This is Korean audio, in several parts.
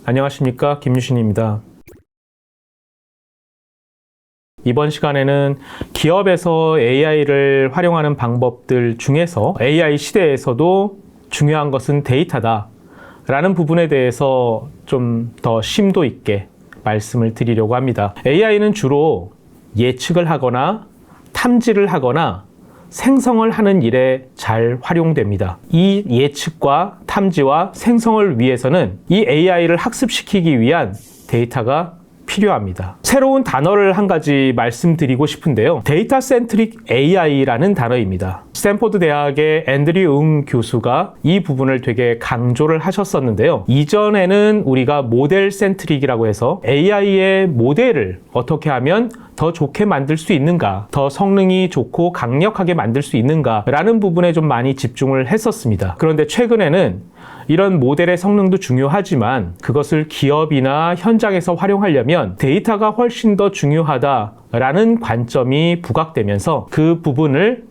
안녕하십니까, 김유신입니다. 이번 시간에는 기업에서 AI를 활용하는 방법들 중에서 AI 시대에서도 중요한 것은 데이터다 라는 부분에 대해서 좀 더 심도 있게 말씀을 드리려고 합니다. AI는 주로 예측을 하거나 탐지를 하거나 생성을 하는 일에 잘 활용됩니다. 이 예측과 탐지와 생성을 위해서는 이 AI를 학습시키기 위한 데이터가 필요합니다. 새로운 단어를 한 가지 말씀드리고 싶은데요. 데이터 센트릭 AI라는 단어입니다. 스탠포드 대학의 앤드류 응 교수가 이 부분을 되게 강조를 하셨었는데요. 이전에는 우리가 모델 센트릭이라고 해서 AI의 모델을 어떻게 하면 더 좋게 만들 수 있는가, 더 성능이 좋고 강력하게 만들 수 있는가 라는 부분에 좀 많이 집중을 했었습니다. 그런데 최근에는 이런 모델의 성능도 중요하지만 그것을 기업이나 현장에서 활용하려면 데이터가 훨씬 더 중요하다라는 관점이 부각되면서 그 부분을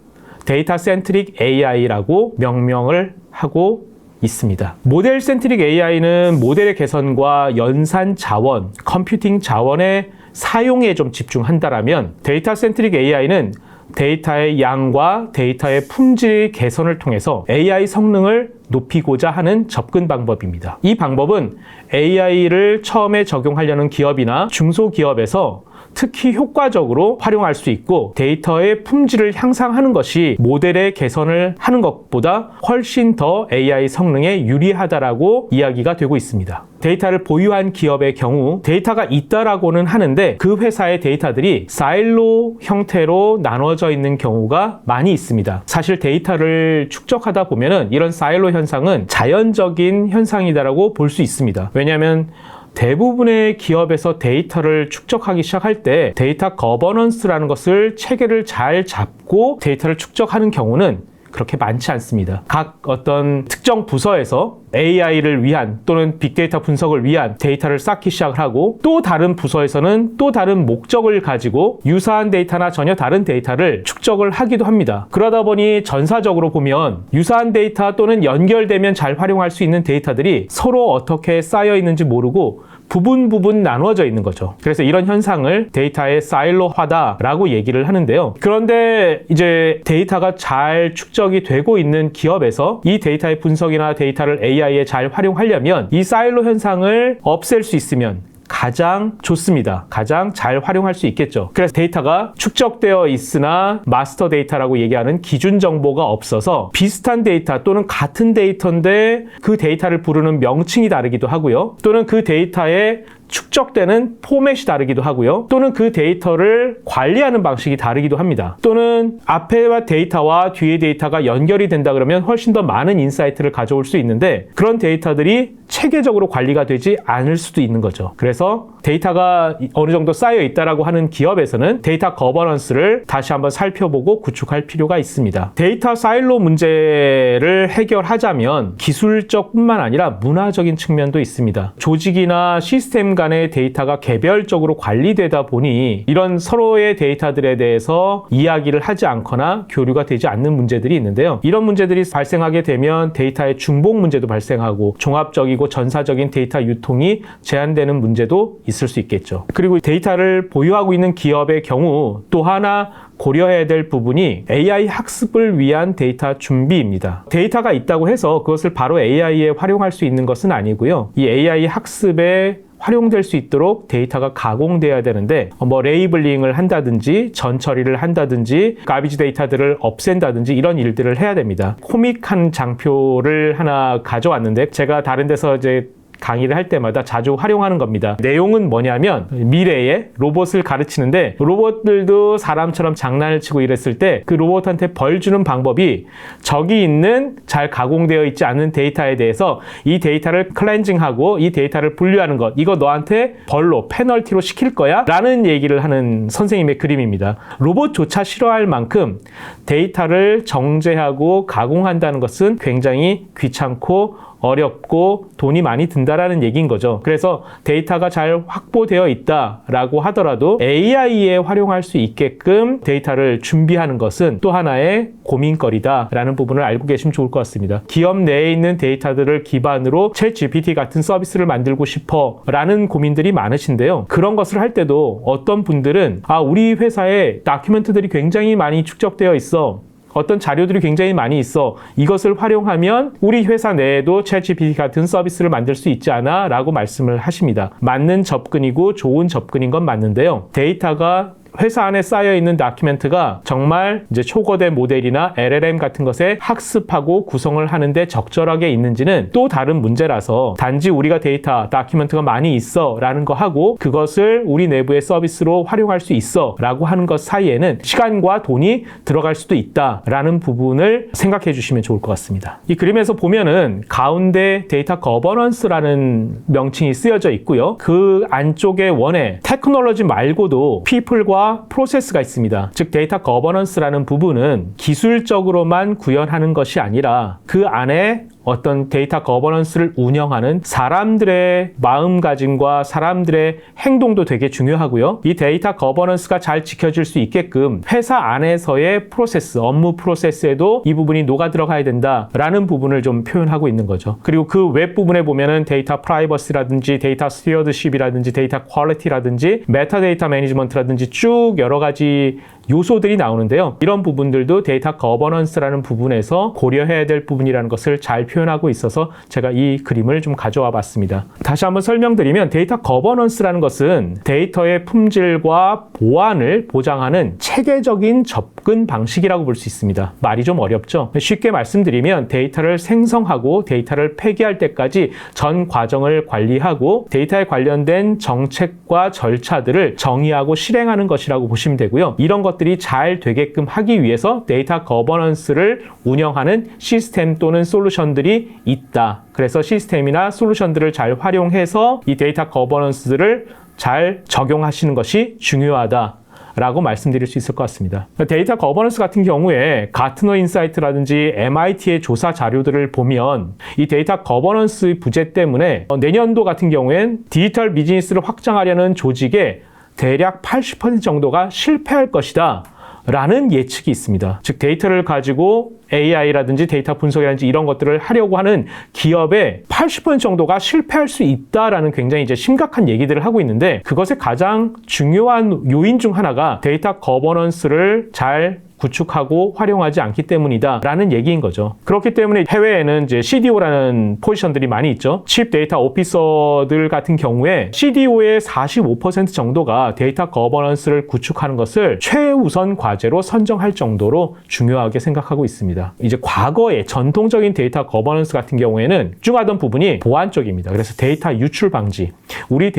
데이터 센트릭 AI라고 명명을 하고 있습니다. 모델 센트릭 AI는 모델의 개선과 연산 자원, 컴퓨팅 자원의 사용에 좀 집중한다라면 데이터 센트릭 AI는 데이터의 양과 데이터의 품질 개선을 통해서 AI 성능을 높이고자 하는 접근 방법입니다. 이 방법은 AI를 처음에 적용하려는 기업이나 중소기업에서 특히 효과적으로 활용할 수 있고 데이터의 품질을 향상하는 것이 모델의 개선을 하는 것보다 훨씬 더 AI 성능에 유리하다라고 이야기가 되고 있습니다. 데이터를 보유한 기업의 경우 데이터가 있다라고는 하는데 그 회사의 데이터들이 사일로 형태로 나눠져 있는 경우가 많이 있습니다. 사실 데이터를 축적하다 보면은 이런 사일로 현상은 자연적인 현상이다라고 볼 수 있습니다. 왜냐하면 대부분의 기업에서 데이터를 축적하기 시작할 때 데이터 거버넌스라는 것을 체계를 잘 잡고 데이터를 축적하는 경우는 그렇게 많지 않습니다. 각 어떤 특정 부서에서 AI를 위한 또는 빅데이터 분석을 위한 데이터를 쌓기 시작을 하고 또 다른 부서에서는 또 다른 목적을 가지고 유사한 데이터나 전혀 다른 데이터를 축적을 하기도 합니다. 그러다 보니 전사적으로 보면 유사한 데이터 또는 연결되면 잘 활용할 수 있는 데이터들이 서로 어떻게 쌓여 있는지 모르고 부분 나누어져 있는 거죠. 그래서 이런 현상을 데이터의 사일로화다라고 얘기를 하는데요. 그런데 이제 데이터가 잘 축적이 되고 있는 기업에서 이 데이터의 분석이나 데이터를 AI에 잘 활용하려면 이 사일로 현상을 없앨 수 있으면 가장 좋습니다. 가장 잘 활용할 수 있겠죠. 그래서 데이터가 축적되어 있으나 마스터 데이터라고 얘기하는 기준 정보가 없어서 비슷한 데이터 또는 같은 데이터인데 그 데이터를 부르는 명칭이 다르기도 하고요. 또는 그 데이터의 축적되는 포맷이 다르기도 하고요. 또는 그 데이터를 관리하는 방식이 다르기도 합니다. 또는 앞에 데이터와 뒤에 데이터가 연결이 된다 그러면 훨씬 더 많은 인사이트를 가져올 수 있는데 그런 데이터들이 체계적으로 관리가 되지 않을 수도 있는 거죠. 그래서 데이터가 어느 정도 쌓여 있다라고 하는 기업에서는 데이터 거버넌스를 다시 한번 살펴보고 구축할 필요가 있습니다. 데이터 사일로 문제를 해결하자면 기술적 뿐만 아니라 문화적인 측면도 있습니다. 조직이나 시스템 간의 데이터가 개별적으로 관리되다 보니 이런 서로의 데이터들에 대해서 이야기를 하지 않거나 교류가 되지 않는 문제들이 있는데요. 이런 문제들이 발생하게 되면 데이터의 중복 문제도 발생하고 종합적이고 전사적인 데이터 유통이 제한되는 문제도 있을 수 있겠죠. 그리고 데이터를 보유하고 있는 기업의 경우 또 하나 고려해야 될 부분이 AI 학습을 위한 데이터 준비입니다. 데이터가 있다고 해서 그것을 바로 AI에 활용할 수 있는 것은 아니고요. 이 AI 학습에 활용될 수 있도록 데이터가 가공돼야 되는데 레이블링을 한다든지 전 처리를 한다든지 가비지 데이터들을 없앤다든지 이런 일들을 해야 됩니다. 코믹한 장표를 하나 가져왔는데 제가 다른 데서 이제 강의를 할 때마다 자주 활용하는 겁니다. 내용은 뭐냐면 미래의 로봇을 가르치는데 로봇들도 사람처럼 장난을 치고 이랬을 때 그 로봇한테 벌 주는 방법이 저기 있는 잘 가공되어 있지 않은 데이터에 대해서 이 데이터를 클렌징하고 이 데이터를 분류하는 것 이거 너한테 벌로 페널티로 시킬 거야 라는 얘기를 하는 선생님의 그림입니다. 로봇조차 싫어할 만큼 데이터를 정제하고 가공한다는 것은 굉장히 귀찮고 어렵고 돈이 많이 든다라는 얘기인 거죠. 그래서 데이터가 잘 확보되어 있다라고 하더라도 AI에 활용할 수 있게끔 데이터를 준비하는 것은 또 하나의 고민거리다라는 부분을 알고 계시면 좋을 것 같습니다. 기업 내에 있는 데이터들을 기반으로 챗GPT 같은 서비스를 만들고 싶어라는 고민들이 많으신데요. 그런 것을 할 때도 어떤 분들은 우리 회사에 다큐멘트들이 굉장히 많이 축적되어 있어. 어떤 자료들이 굉장히 많이 있어. 이것을 활용하면 우리 회사 내에도 챗GPT 같은 서비스를 만들 수 있지 않아? 라고 말씀을 하십니다. 맞는 접근이고 좋은 접근인 건 맞는데요. 데이터가 회사 안에 쌓여있는 다큐멘트가 정말 이제 초거대 모델이나 LLM 같은 것에 학습하고 구성을 하는데 적절하게 있는지는 또 다른 문제라서 단지 우리가 데이터, 다큐멘트가 많이 있어 라는 거 하고 그것을 우리 내부의 서비스로 활용할 수 있어 라고 하는 것 사이에는 시간과 돈이 들어갈 수도 있다 라는 부분을 생각해 주시면 좋을 것 같습니다. 이 그림에서 보면은 가운데 데이터 거버넌스라는 명칭이 쓰여져 있고요. 그 안쪽에 원에 테크놀로지 말고도 people과 프로세스가 있습니다. 즉 데이터 거버넌스라는 부분은 기술적으로만 구현하는 것이 아니라 그 안에 어떤 데이터 거버넌스를 운영하는 사람들의 마음가짐과 사람들의 행동도 되게 중요하고요. 이 데이터 거버넌스가 잘 지켜질 수 있게끔 회사 안에서의 프로세스, 업무 프로세스에도 이 부분이 녹아 들어가야 된다라는 부분을 좀 표현하고 있는 거죠. 그리고 그 웹 부분에 보면은 데이터 프라이버시라든지 데이터 스튜어드십이라든지 데이터 퀄리티라든지 메타데이터 매니지먼트라든지 쭉 여러 가지 요소들이 나오는데요. 이런 부분들도 데이터 거버넌스라는 부분에서 고려해야 될 부분이라는 것을 잘 표현하고 있어서 제가 이 그림을 좀 가져와 봤습니다. 다시 한번 설명드리면 데이터 거버넌스라는 것은 데이터의 품질과 보안을 보장하는 체계적인 접근 방식이라고 볼 수 있습니다. 말이 좀 어렵죠? 쉽게 말씀드리면 데이터를 생성하고 데이터를 폐기할 때까지 전 과정을 관리하고 데이터에 관련된 정책과 절차들을 정의하고 실행하는 것이라고 보시면 되고요. 이런 것들이 잘 되게끔 하기 위해서 데이터 거버넌스를 운영하는 시스템 또는 솔루션들이 있다. 그래서 시스템이나 솔루션들을 잘 활용해서 이 데이터 거버넌스를 잘 적용하시는 것이 중요하다. 라고 말씀드릴 수 있을 것 같습니다. 데이터 거버넌스 같은 경우에 가트너 인사이트라든지 MIT의 조사 자료들을 보면 이 데이터 거버넌스 부재 때문에 내년도 같은 경우엔 디지털 비즈니스를 확장하려는 조직의 대략 80% 정도가 실패할 것이다 라는 예측이 있습니다. 즉 데이터를 가지고 AI라든지 데이터 분석이라든지 이런 것들을 하려고 하는 기업의 80% 정도가 실패할 수 있다라는 굉장히 이제 심각한 얘기들을 하고 있는데 그것의 가장 중요한 요인 중 하나가 데이터 거버넌스를 잘 구축하고 활용하지 않기 때문이다라는 얘기인 거죠. 그렇기 때문에 해외에는 이제 CDO라는 포지션들이 많이 있죠. 칩 데이터 오피서들 같은 경우에 CDO의 45% 정도가 데이터 거버넌스를 구축하는 것을 최우선 과제로 선정할 정도로 중요하게 생각하고 있습니다. 이제 과거의 전통적인 데이터 거버넌스 같은 경우에는 집중하던 부분이 보안 쪽입니다. 그래서 데이터 유출 방지, 우리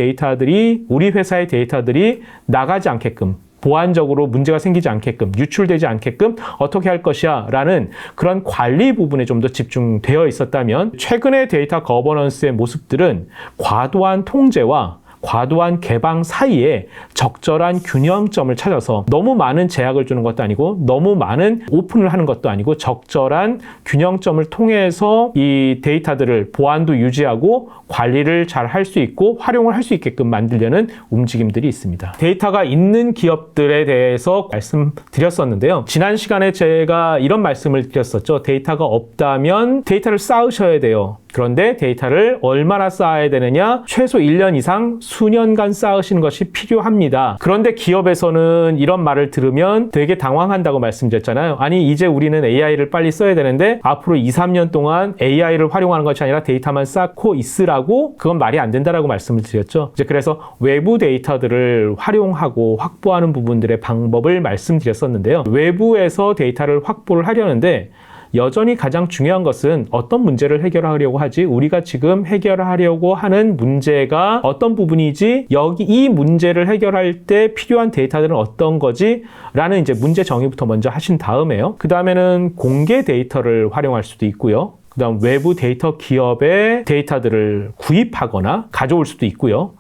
회사의 데이터들이 나가지 않게끔 보안적으로 문제가 생기지 않게끔 유출되지 않게끔 어떻게 할 것이야 라는 그런 관리 부분에 좀 더 집중되어 있었다면 최근의 데이터 거버넌스의 모습들은 과도한 통제와 과도한 개방 사이에 적절한 균형점을 찾아서 너무 많은 제약을 주는 것도 아니고 너무 많은 오픈을 하는 것도 아니고 적절한 균형점을 통해서 이 데이터들을 보안도 유지하고 관리를 잘 할 수 있고 활용을 할 수 있게끔 만들려는 움직임들이 있습니다. 데이터가 있는 기업들에 대해서 말씀드렸었는데요. 지난 시간에 제가 이런 말씀을 드렸었죠. 데이터가 없다면 데이터를 쌓으셔야 돼요. 그런데 데이터를 얼마나 쌓아야 되느냐? 최소 1년 이상 수년간 쌓으시는 것이 필요합니다. 그런데 기업에서는 이런 말을 들으면 되게 당황한다고 말씀드렸잖아요. 아니 이제 우리는 AI를 빨리 써야 되는데 앞으로 2, 3년 동안 AI를 활용하는 것이 아니라 데이터만 쌓고 있으라고 그건 말이 안 된다라고 말씀을 드렸죠. 이제 그래서 외부 데이터들을 활용하고 확보하는 부분들의 방법을 말씀드렸었는데요. 외부에서 데이터를 확보를 하려는데 여전히 가장 중요한 것은 어떤 문제를 해결하려고 하지? 우리가 지금 해결하려고 하는 문제가 어떤 부분이지? 여기 이 문제를 해결할 때 필요한 데이터들은 어떤 거지? 라는 이제 문제 정의부터 먼저 하신 다음에요. 그 다음에는 공개 데이터를 활용할 수도 있고요. 그 다음 외부 데이터 기업의 데이터들을 구입하거나 가져올 수도 있고요.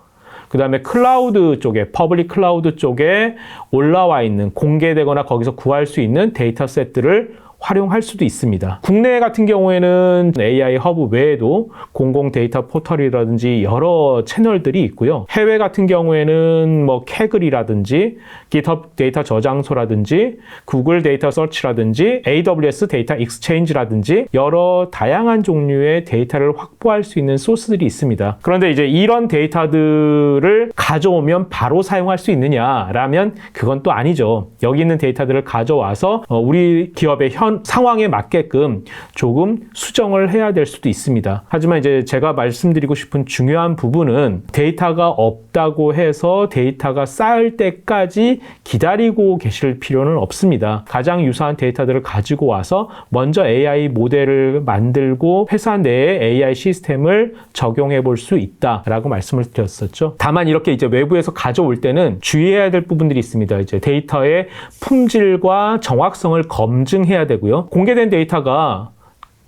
그 다음에 클라우드 쪽에, 퍼블릭 클라우드 쪽에 올라와 있는 공개되거나 거기서 구할 수 있는 데이터 셋들을 활용할 수도 있습니다. 국내 같은 경우에는 AI 허브 외에도 공공 데이터 포털이라든지 여러 채널들이 있고요. 해외 같은 경우에는 뭐 캐글이라든지 GitHub 데이터 저장소라든지 구글 데이터 서치라든지 AWS 데이터 익스체인지라든지 여러 다양한 종류의 데이터를 확보할 수 있는 소스들이 있습니다. 그런데 이제 이런 데이터들을 가져오면 바로 사용할 수 있느냐라면 그건 또 아니죠. 여기 있는 데이터들을 가져와서 우리 기업의 현 상황에 맞게끔 조금 수정을 해야 될 수도 있습니다. 하지만 이제 제가 말씀드리고 싶은 중요한 부분은 데이터가 없다고 해서 데이터가 쌓일 때까지 기다리고 계실 필요는 없습니다. 가장 유사한 데이터들을 가지고 와서 먼저 AI 모델을 만들고 회사 내에 AI 시스템을 적용해 볼 수 있다라고 말씀을 드렸었죠. 다만 이렇게 이제 외부에서 가져올 때는 주의해야 될 부분들이 있습니다. 이제 데이터의 품질과 정확성을 검증해야 되고요. 공개된 데이터가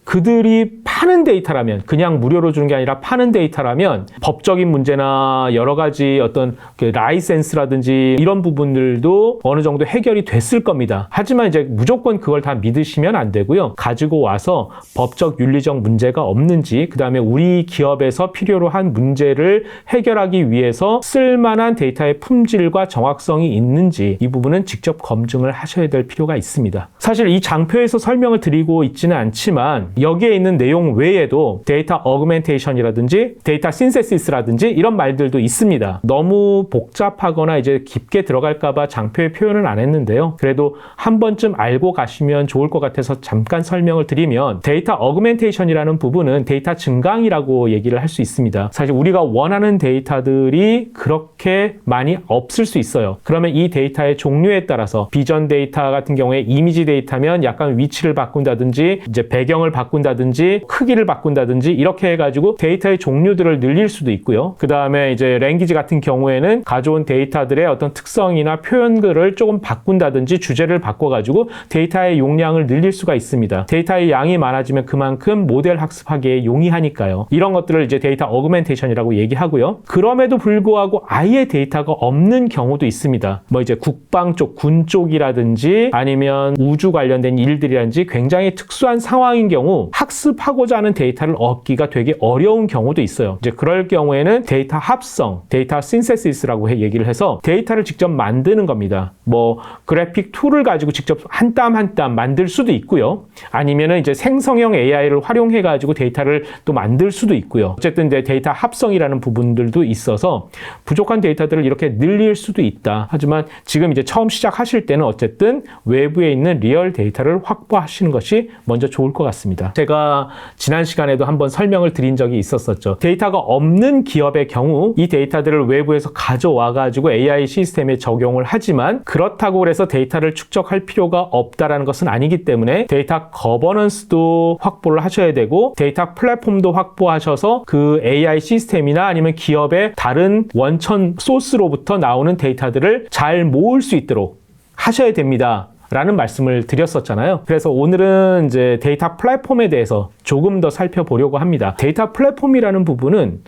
그들이 파는 데이터라면, 그냥 무료로 주는 게 아니라 파는 데이터라면 법적인 문제나 여러 가지 어떤 라이센스라든지 이런 부분들도 어느 정도 해결이 됐을 겁니다. 하지만 이제 무조건 그걸 다 믿으시면 안 되고요. 가지고 와서 법적 윤리적 문제가 없는지, 그 다음에 우리 기업에서 필요로 한 문제를 해결하기 위해서 쓸만한 데이터의 품질과 정확성이 있는지 이 부분은 직접 검증을 하셔야 될 필요가 있습니다. 사실 이 장표에서 설명을 드리고 있지는 않지만 여기에 있는 내용 외에도 데이터 어그멘테이션이라든지 데이터 신세시스라든지 이런 말들도 있습니다. 너무 복잡하거나 이제 깊게 들어갈까봐 장표에 표현은 안 했는데요. 그래도 한 번쯤 알고 가시면 좋을 것 같아서 잠깐 설명을 드리면, 데이터 어그멘테이션이라는 부분은 데이터 증강이라고 얘기를 할 수 있습니다. 사실 우리가 원하는 데이터들이 그렇게 많이 없을 수 있어요. 그러면 이 데이터의 종류에 따라서 비전 데이터 같은 경우에 이미지 데이터면 약간 위치를 바꾼다든지 이제 배경을 바꾼다든지 크기를 바꾼다든지 이렇게 해가지고 데이터의 종류들을 늘릴 수도 있고요. 그 다음에 이제 랭귀지 같은 경우에는 가져온 데이터들의 어떤 특성이나 표현들을 조금 바꾼다든지 주제를 바꿔가지고 데이터의 용량을 늘릴 수가 있습니다. 데이터의 양이 많아지면 그만큼 모델 학습하기에 용이하니까요. 이런 것들을 이제 데이터 어그멘테이션이라고 얘기하고요. 그럼에도 불구하고 아예 데이터가 없는 경우도 있습니다. 뭐 이제 국방 쪽, 군 쪽이라든지 아니면 우주 관련된 일들이라든지 굉장히 특수한 상황인 경우 학습하고자 하는 데이터를 얻기가 되게 어려운 경우도 있어요. 이제 그럴 경우에는 데이터 합성, 데이터 신세시스라고 얘기를 해서 데이터를 직접 만드는 겁니다. 뭐 그래픽 툴을 가지고 직접 한 땀 한 땀 만들 수도 있고요. 아니면은 이제 생성형 AI를 활용해 가지고 데이터를 또 만들 수도 있고요. 어쨌든 이제 데이터 합성이라는 부분들도 있어서 부족한 데이터들을 이렇게 늘릴 수도 있다. 하지만 지금 이제 처음 시작하실 때는 어쨌든 외부에 있는 리얼 데이터를 확보하시는 것이 먼저 좋을 것 같습니다. 제가 지난 시간에도 한번 설명을 드린 적이 있었었죠. 데이터가 없는 기업의 경우 이 데이터들을 외부에서 가져와 가지고 AI 시스템에 적용을 하지만 그렇다고 해서 데이터를 축적할 필요가 없다라는 것은 아니기 때문에 데이터 거버넌스도 확보를 하셔야 되고 데이터 플랫폼도 확보하셔서 그 AI 시스템이나 아니면 기업의 다른 원천 소스로부터 나오는 데이터들을 잘 모을 수 있도록 하셔야 됩니다. 라는 말씀을 드렸었잖아요. 그래서 오늘은 이제 데이터 플랫폼에 대해서 조금 더 살펴보려고 합니다. 데이터 플랫폼이라는 부분은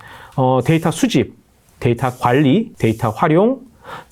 데이터 수집, 데이터 관리, 데이터 활용,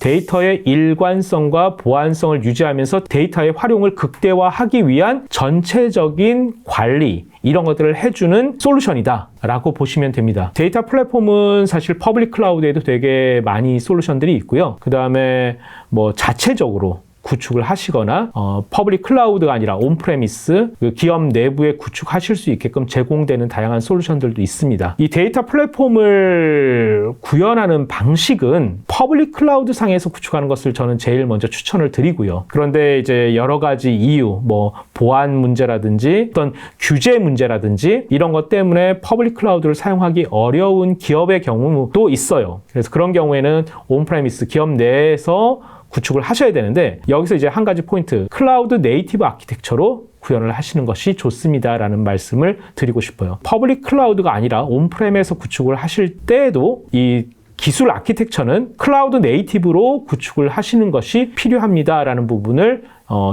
데이터의 일관성과 보안성을 유지하면서 데이터의 활용을 극대화하기 위한 전체적인 관리, 이런 것들을 해주는 솔루션이다 라고 보시면 됩니다. 데이터 플랫폼은 사실 퍼블릭 클라우드에도 되게 많이 솔루션들이 있고요. 그 다음에 뭐 자체적으로 구축을 하시거나 퍼블릭 클라우드가 아니라 온프레미스 그 기업 내부에 구축하실 수 있게끔 제공되는 다양한 솔루션들도 있습니다. 이 데이터 플랫폼을 구현하는 방식은 퍼블릭 클라우드 상에서 구축하는 것을 저는 제일 먼저 추천을 드리고요. 그런데 이제 여러 가지 이유, 뭐 보안 문제라든지 어떤 규제 문제라든지 이런 것 때문에 퍼블릭 클라우드를 사용하기 어려운 기업의 경우도 있어요. 그래서 그런 경우에는 온프레미스 기업 내에서 구축을 하셔야 되는데 여기서 이제 한 가지 포인트, 클라우드 네이티브 아키텍처로 구현을 하시는 것이 좋습니다라는 말씀을 드리고 싶어요. 퍼블릭 클라우드가 아니라 온프렘에서 구축을 하실 때에도 이 기술 아키텍처는 클라우드 네이티브로 구축을 하시는 것이 필요합니다라는 부분을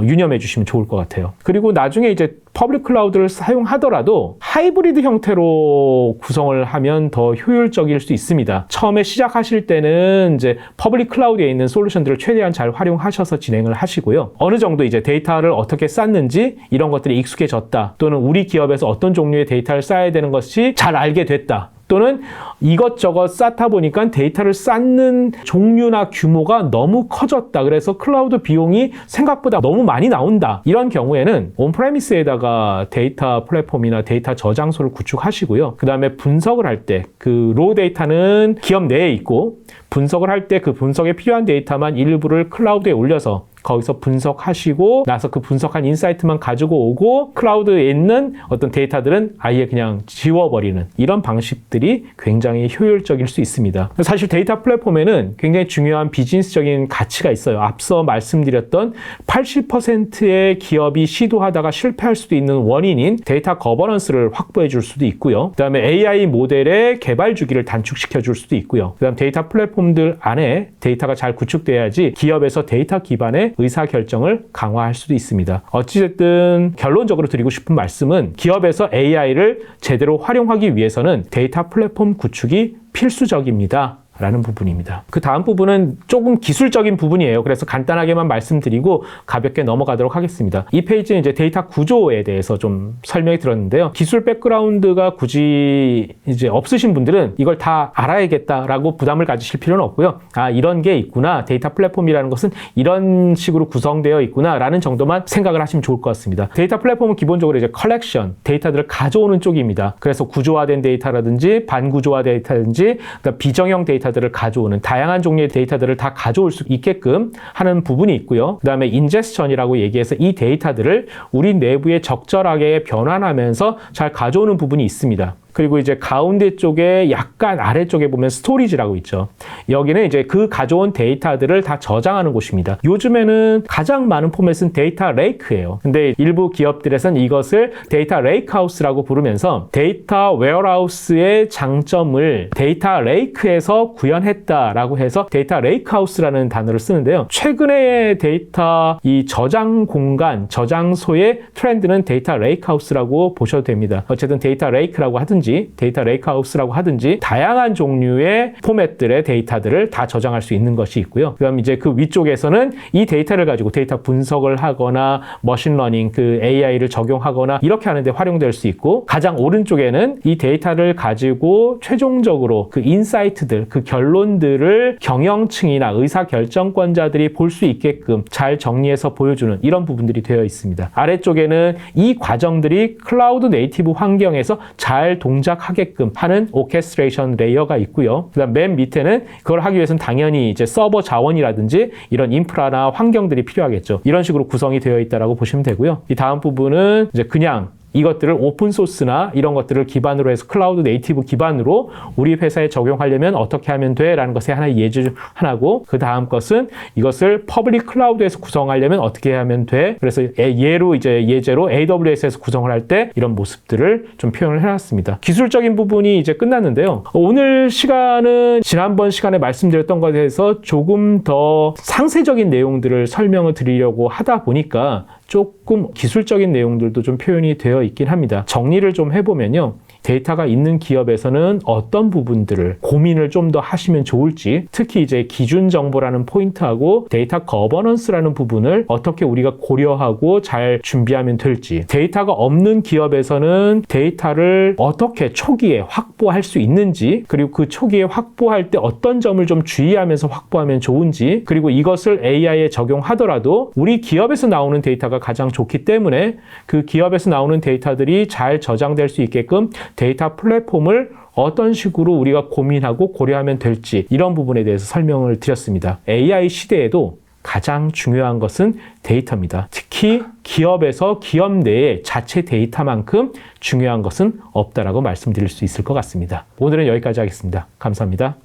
유념해 주시면 좋을 것 같아요. 그리고 나중에 이제 퍼블릭 클라우드를 사용하더라도 하이브리드 형태로 구성을 하면 더 효율적일 수 있습니다. 처음에 시작하실 때는 이제 퍼블릭 클라우드에 있는 솔루션들을 최대한 잘 활용하셔서 진행을 하시고요. 어느 정도 이제 데이터를 어떻게 쌓는지 이런 것들이 익숙해졌다. 또는 우리 기업에서 어떤 종류의 데이터를 쌓아야 되는 것이 잘 알게 됐다. 또는 이것저것 쌓다 보니까 데이터를 쌓는 종류나 규모가 너무 커졌다. 그래서 클라우드 비용이 생각보다 너무 많이 나온다. 이런 경우에는 온프레미스에다가 데이터 플랫폼이나 데이터 저장소를 구축하시고요. 그 다음에 분석을 할 때 그 로우 데이터는 기업 내에 있고 분석을 할 때 그 분석에 필요한 데이터만 일부를 클라우드에 올려서 거기서 분석하시고 나서 그 분석한 인사이트만 가지고 오고 클라우드에 있는 어떤 데이터들은 아예 그냥 지워버리는 이런 방식들이 굉장히 효율적일 수 있습니다. 사실 데이터 플랫폼에는 굉장히 중요한 비즈니스적인 가치가 있어요. 앞서 말씀드렸던 80%의 기업이 시도하다가 실패할 수도 있는 원인인 데이터 거버넌스를 확보해 줄 수도 있고요. 그 다음에 AI 모델의 개발 주기를 단축시켜 줄 수도 있고요. 그 다음 데이터 플랫폼들 안에 데이터가 잘 구축돼야지 기업에서 데이터 기반의 의사결정을 강화할 수도 있습니다. 어찌됐든 결론적으로 드리고 싶은 말씀은 기업에서 AI를 제대로 활용하기 위해서는 데이터 플랫폼 구축이 필수적입니다. 라는 부분입니다. 그 다음 부분은 조금 기술적인 부분이에요. 그래서 간단하게만 말씀드리고 가볍게 넘어가도록 하겠습니다. 이 페이지는 이제 데이터 구조에 대해서 좀 설명이 들었는데요. 기술 백그라운드가 굳이 이제 없으신 분들은 이걸 다 알아야겠다라고 부담을 가지실 필요는 없고요. 아, 이런 게 있구나. 데이터 플랫폼이라는 것은 이런 식으로 구성되어 있구나. 라는 정도만 생각을 하시면 좋을 것 같습니다. 데이터 플랫폼은 기본적으로 이제 컬렉션, 데이터들을 가져오는 쪽입니다. 그래서 구조화된 데이터라든지 반구조화 데이터라든지 비정형 데이터들을 가져오는 다양한 종류의 데이터들을 다 가져올 수 있게끔 하는 부분이 있고요. 그 다음에 인제스션이라고 얘기해서 이 데이터들을 우리 내부에 적절하게 변환하면서 잘 가져오는 부분이 있습니다. 그리고 이제 가운데 쪽에 약간 아래쪽에 보면 스토리지라고 있죠. 여기는 이제 그 가져온 데이터들을 다 저장하는 곳입니다. 요즘에는 가장 많은 포맷은 데이터 레이크예요. 근데 일부 기업들에서는 이것을 데이터 레이크하우스라고 부르면서 데이터 웨어하우스의 장점을 데이터 레이크에서 구현했다라고 해서 데이터 레이크하우스라는 단어를 쓰는데요. 최근에 데이터 이 저장 공간, 저장소의 트렌드는 데이터 레이크하우스라고 보셔도 됩니다. 어쨌든 데이터 레이크라고 하든지 데이터 레이크하우스라고 하든지 다양한 종류의 포맷들의 데이터들을 다 저장할 수 있는 것이 있고요. 그다음 이제 그 위쪽에서는 이 데이터를 가지고 데이터 분석을 하거나 머신러닝, 그 AI를 적용하거나 이렇게 하는 데 활용될 수 있고 가장 오른쪽에는 이 데이터를 가지고 최종적으로 그 인사이트들, 그 결론들을 경영층이나 의사결정권자들이 볼 수 있게끔 잘 정리해서 보여주는 이런 부분들이 되어 있습니다. 아래쪽에는 이 과정들이 클라우드 네이티브 환경에서 잘 동작하게끔 하는 오케스트레이션 레이어가 있고요. 그다음 맨 밑에는 그걸 하기 위해서는 당연히 이제 서버 자원이라든지 이런 인프라나 환경들이 필요하겠죠. 이런 식으로 구성이 되어 있다라고 보시면 되고요. 이 다음 부분은 이제 그냥 이것들을 오픈소스나 이런 것들을 기반으로 해서 클라우드 네이티브 기반으로 우리 회사에 적용하려면 어떻게 하면 돼? 라는 것의 하나의 예제 중 하나고 그 다음 것은 이것을 퍼블릭 클라우드에서 구성하려면 어떻게 하면 돼? 그래서 예제로 AWS에서 구성을 할 때 이런 모습들을 좀 표현을 해놨습니다. 기술적인 부분이 이제 끝났는데요. 오늘 시간은 지난번 시간에 말씀드렸던 것에 대해서 조금 더 상세적인 내용들을 설명을 드리려고 하다 보니까 조금 기술적인 내용들도 좀 표현이 되어 있긴 합니다. 정리를 좀 해보면요. 데이터가 있는 기업에서는 어떤 부분들을 고민을 좀 더 하시면 좋을지, 특히 이제 기준 정보라는 포인트하고 데이터 거버넌스라는 부분을 어떻게 우리가 고려하고 잘 준비하면 될지, 데이터가 없는 기업에서는 데이터를 어떻게 초기에 확보할 수 있는지, 그리고 그 초기에 확보할 때 어떤 점을 좀 주의하면서 확보하면 좋은지, 그리고 이것을 AI에 적용하더라도 우리 기업에서 나오는 데이터가 가장 좋기 때문에 그 기업에서 나오는 데이터들이 잘 저장될 수 있게끔 데이터 플랫폼을 어떤 식으로 우리가 고민하고 고려하면 될지 이런 부분에 대해서 설명을 드렸습니다. AI 시대에도 가장 중요한 것은 데이터입니다. 특히 기업에서 기업 내의 자체 데이터만큼 중요한 것은 없다라고 말씀드릴 수 있을 것 같습니다. 오늘은 여기까지 하겠습니다. 감사합니다.